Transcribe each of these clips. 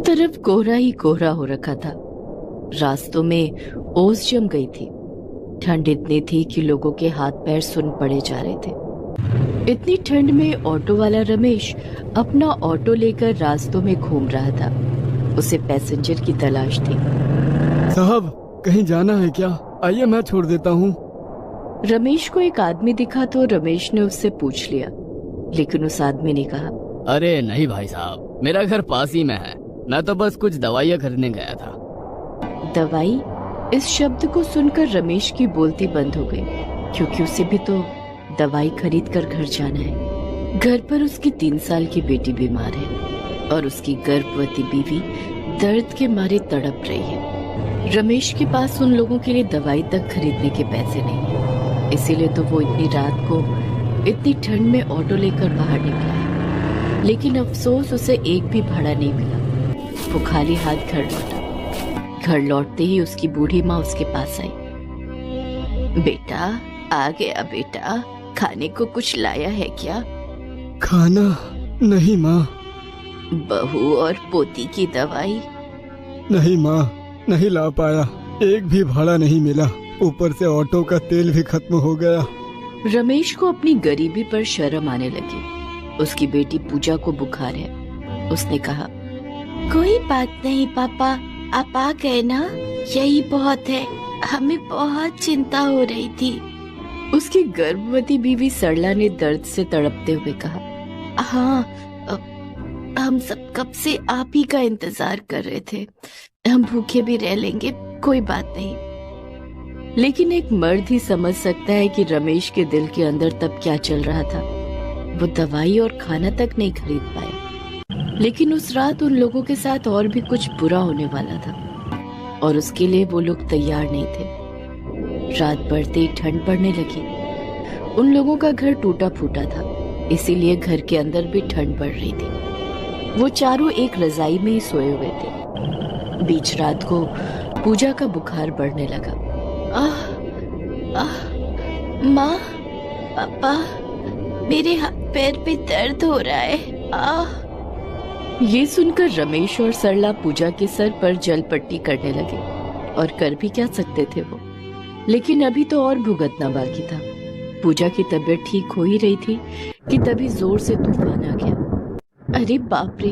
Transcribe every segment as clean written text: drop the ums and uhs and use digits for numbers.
तरफ कोहरा ही कोहरा हो रखा था। रास्तों में ओस जम गई थी। ठंड इतनी थी कि लोगों के हाथ पैर सुन पड़े जा रहे थे। इतनी ठंड में ऑटो वाला रमेश अपना ऑटो लेकर रास्तों में घूम रहा था। उसे पैसेंजर की तलाश थी। साहब, कहीं जाना है क्या? आइए मैं छोड़ देता हूँ। रमेश को एक आदमी दिखा तो रमेश ने उससे पूछ लिया, लेकिन उस आदमी ने कहा, अरे नहीं भाई साहब, मेरा घर पास ही में है। मैं तो बस कुछ दवाइयाँ खरीदने गया था। दवाई? इस शब्द को सुनकर रमेश की बोलती बंद हो गई, क्योंकि उसे भी तो दवाई खरीद कर घर जाना है। घर पर उसकी 3 साल की बेटी बीमार है और उसकी गर्भवती बीवी दर्द के मारे तड़प रही है। रमेश के पास उन लोगों के लिए दवाई तक खरीदने के पैसे नहीं, इसीलिए तो वो इतनी रात को इतनी ठंड में ऑटो लेकर बाहर निकला है। लेकिन अफसोस उसे एक भी भाड़ा नहीं मिला। वो खाली हाथ घर लौटा। घर लौटते ही उसकी बूढ़ी माँ उसके पास आई। बेटा, आ गया बेटा, खाने को कुछ लाया है क्या? खाना नहीं माँ। बहू और पोती की दवाई? नहीं माँ, नहीं ला पाया। एक भी भाड़ा नहीं मिला, ऊपर से ऑटो का तेल भी खत्म हो गया। रमेश को अपनी गरीबी पर शर्म आने लगी। उसकी बेटी पूजा को बुखार है। उसने कहा, कोई बात नहीं पापा, आप आ गए ना, यही बहुत है। हमें बहुत चिंता हो रही थी। उसकी गर्भवती बीवी सरला ने दर्द से तड़पते हुए कहा, हाँ, हम सब कब से आप ही का इंतजार कर रहे थे। हम भूखे भी रह लेंगे, कोई बात नहीं। लेकिन एक मर्द ही समझ सकता है कि रमेश के दिल के अंदर तब क्या चल रहा था। वो दवाई और खाना तक नहीं खरीद पाया। लेकिन उस रात उन लोगों के साथ और भी कुछ बुरा होने वाला था, और उसके लिए वो लोग तैयार नहीं थे। रात बढ़ते ही ठंड पड़ने लगी। उन लोगों का घर टूटा फूटा था, इसीलिए घर के अंदर भी ठंड बढ़ रही थी। वो चारों एक रजाई में ही सोए हुए थे। बीच रात को पूजा का बुखार बढ़ने लगा। माँ, पापा, मेरे हाथ पैर पे दर्द हो रहा है। ये सुनकर रमेश और सरला पूजा के सर पर जल पट्टी करने लगे, और कर भी क्या सकते थे वो। लेकिन अभी तो और भुगतना बाकी था। पूजा की तबीयत ठीक हो ही रही थी कि तभी जोर से तूफान आ गया। अरे बाप रे,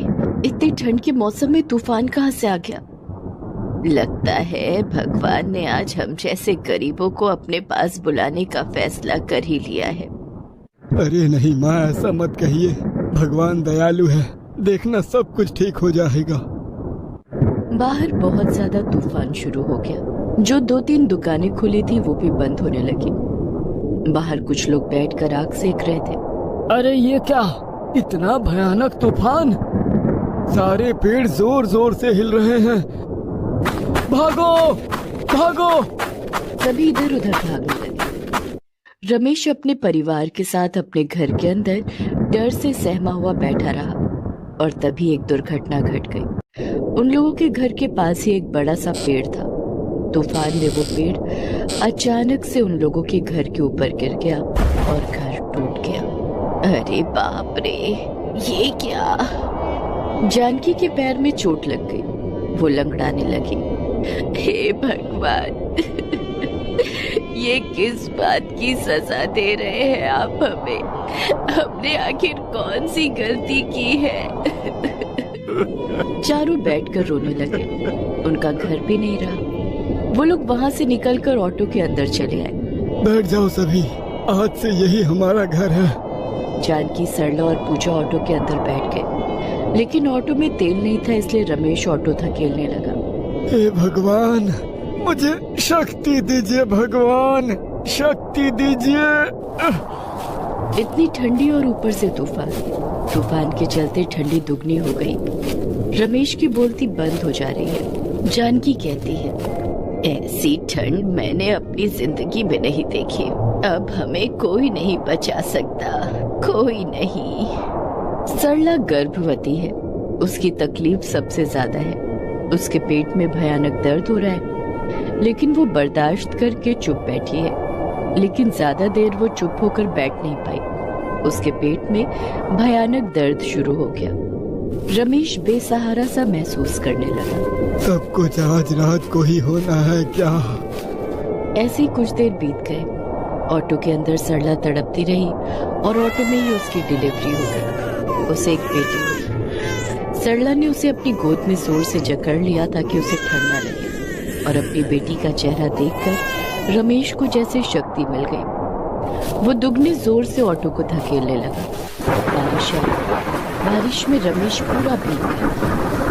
इतनी ठंड के मौसम में तूफान कहाँ से आ गया? लगता है भगवान ने आज हम जैसे गरीबों को अपने पास बुलाने का फैसला कर ही लिया है। अरे नहीं माँ, ऐसा मत कहिए। भगवान दयालु है, देखना सब कुछ ठीक हो जाएगा। बाहर बहुत ज्यादा तूफान शुरू हो गया। जो 2-3 दुकानें खुली थी वो भी बंद होने लगी। बाहर कुछ लोग बैठकर आग सेक रहे थे। अरे ये क्या, इतना भयानक तूफान! सारे पेड़ जोर जोर से हिल रहे हैं। भागो भागो! सभी इधर उधर भागने लगे। रमेश अपने परिवार के साथ अपने घर के अंदर डर से सहमा हुआ बैठा रहा, और तभी एक दुर्घटना घट गई। उन लोगों के घर के पास ही एक बड़ा सा पेड़ था। तूफान में वो पेड़ अचानक से उन लोगों के घर के ऊपर गिर गया और घर टूट गया। अरे बाप रे, ये क्या? जानकी के पैर में चोट लग गई। वो लंगड़ाने लगी। हे भगवान, ये किस बात की सजा दे रहे हैं आप हमें? हमने आखिर कौन सी गलती की है? चारों बैठकर रोने लगे। उनका घर भी नहीं रहा। वो लोग वहाँ से निकलकर ऑटो के अंदर चले आए। बैठ जाओ सभी, आज से यही हमारा घर है। जानकी, सरला और पूजा ऑटो के अंदर बैठ गए। लेकिन ऑटो में तेल नहीं था, इसलिए रमेश ऑटो धकेलने लगा। हे भगवान, मुझे शक्ति दीजिए भगवान, शक्ति दीजिए। इतनी ठंडी और ऊपर से तूफान के चलते ठंडी दुगनी हो गई। रमेश की बोलती बंद हो जा रही है। जानकी कहती है, ऐसी ठंड मैंने अपनी जिंदगी में नहीं देखी। अब हमें कोई नहीं बचा सकता, कोई नहीं। सरला गर्भवती है, उसकी तकलीफ सबसे ज्यादा है। उसके पेट में भयानक दर्द हो रहा है, लेकिन वो बर्दाश्त करके चुप बैठी है। लेकिन ज्यादा देर वो चुप होकर बैठ नहीं पाई। उसके पेट में भयानक दर्द शुरू हो गया। रमेश बेसहारा सा महसूस करने लगा। सब कुछ आज रात को ही होना है क्या? ऐसे ही कुछ देर बीत गए। ऑटो के अंदर सरला तड़पती रही और ऑटो में ही उसकी डिलीवरी हो गई। उसे एक बेटी हुई। सरला ने उसे अपनी गोद में जोर से जकड़ लिया ताकि उसे ठंड न लगे, और अपनी बेटी का चेहरा देखकर रमेश को जैसे शक्ति मिल गई। वो दुगने जोर से ऑटो को धकेलने लगा। बारिश आई। बारिश में रमेश पूरा भीग गया।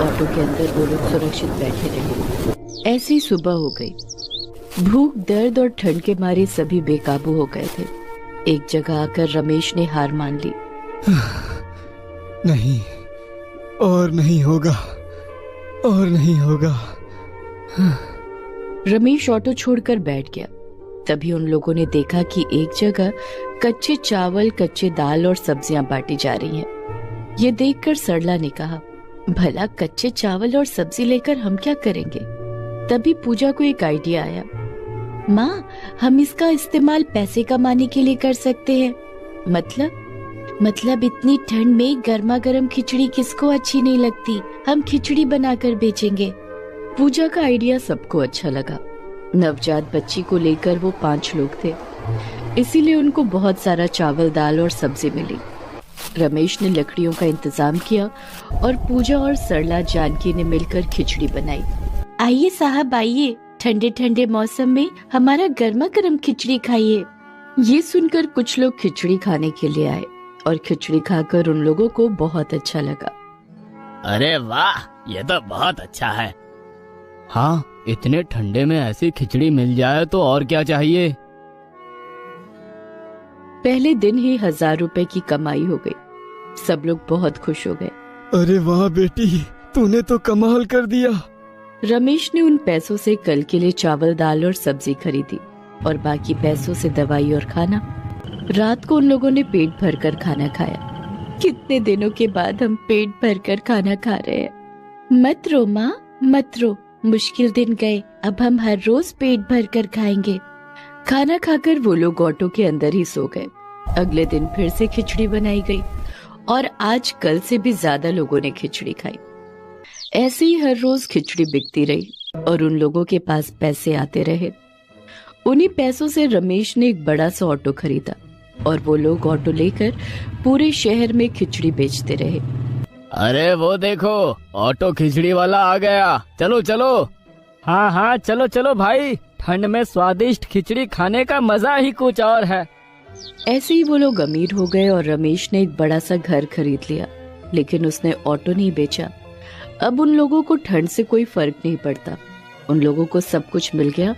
ऑटो के अंदर वो लोग सुरक्षित बैठे रहे। ऐसी ही सुबह हो गई। भूख, दर्द और ठंड के मारे सभी बेकाबू हो गए थे। एक जगह आकर रमेश ने हार मान ली। नहीं, और नहीं होगा, और नहीं होगा। रमेश ऑटो छोड़कर बैठ गया। तभी उन लोगों ने देखा कि एक जगह कच्चे चावल, कच्चे दाल और सब्जियां बांटी जा रही हैं। ये देखकर सरला ने कहा, भला कच्चे चावल और सब्जी लेकर हम क्या करेंगे? तभी पूजा को एक आइडिया आया। माँ, हम इसका इस्तेमाल पैसे कमाने के लिए कर सकते हैं। मतलब इतनी ठंड में गर्मा गर्म खिचड़ी किसको अच्छी नहीं लगती? हम खिचड़ी बनाकर बेचेंगे। पूजा का आइडिया सबको अच्छा लगा। नवजात बच्ची को लेकर वो 5 लोग थे, इसीलिए उनको बहुत सारा चावल, दाल और सब्जी मिली। रमेश ने लकड़ियों का इंतजाम किया और पूजा और सरला, जानकी ने मिलकर खिचड़ी बनाई। आइए साहब, आइए, ठंडे ठंडे मौसम में हमारा गर्मा गर्म खिचड़ी खाइए। ये सुनकर कुछ लोग खिचड़ी खाने के लिए आए और खिचड़ी खाकर उन लोगों को बहुत अच्छा लगा। अरे वाह, ये तो बहुत अच्छा है। हाँ, इतने ठंडे में ऐसी खिचड़ी मिल जाए तो और क्या चाहिए। पहले दिन ही 1000 रुपए की कमाई हो गई। सब लोग बहुत खुश हो गए। अरे वाह बेटी, तूने तो कमाल कर दिया। रमेश ने उन पैसों से कल के लिए चावल, दाल और सब्जी खरीदी और बाकी पैसों से दवाई और खाना। रात को उन लोगों ने पेट भरकर खाना खाया। कितने दिनों के बाद हम पेट भरकर खाना खा रहे हैं। मत रो माँ, मत रो, मुश्किल दिन गए, अब हम हर रोज पेट भरकर खाएंगे। खाना खाकर वो लोग ऑटो के अंदर ही सो गए। अगले दिन फिर से खिचड़ी बनाई गई और आज कल से भी ज्यादा लोगों ने खिचड़ी खाई। ऐसे ही हर रोज खिचड़ी बिकती रही और उन लोगों के पास पैसे आते रहे। उन्हीं पैसों से रमेश ने एक बड़ा सा ऑटो खरीदा और वो लोग ऑटो लेकर पूरे शहर में खिचड़ी बेचते रहे। अरे वो देखो, ऑटो खिचड़ी वाला आ गया। चलो चलो। हाँ हाँ, चलो चलो भाई, ठंड में स्वादिष्ट खिचड़ी खाने का मजा ही कुछ और है। ऐसे ही वो लोग अमीर हो गए और रमेश ने एक बड़ा सा घर खरीद लिया, लेकिन उसने ऑटो नहीं बेचा। अब उन लोगों को ठंड से कोई फर्क नहीं पड़ता। उन लोगों को सब कुछ मिल गया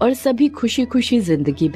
और सभी खुशी खुशी जिंदगी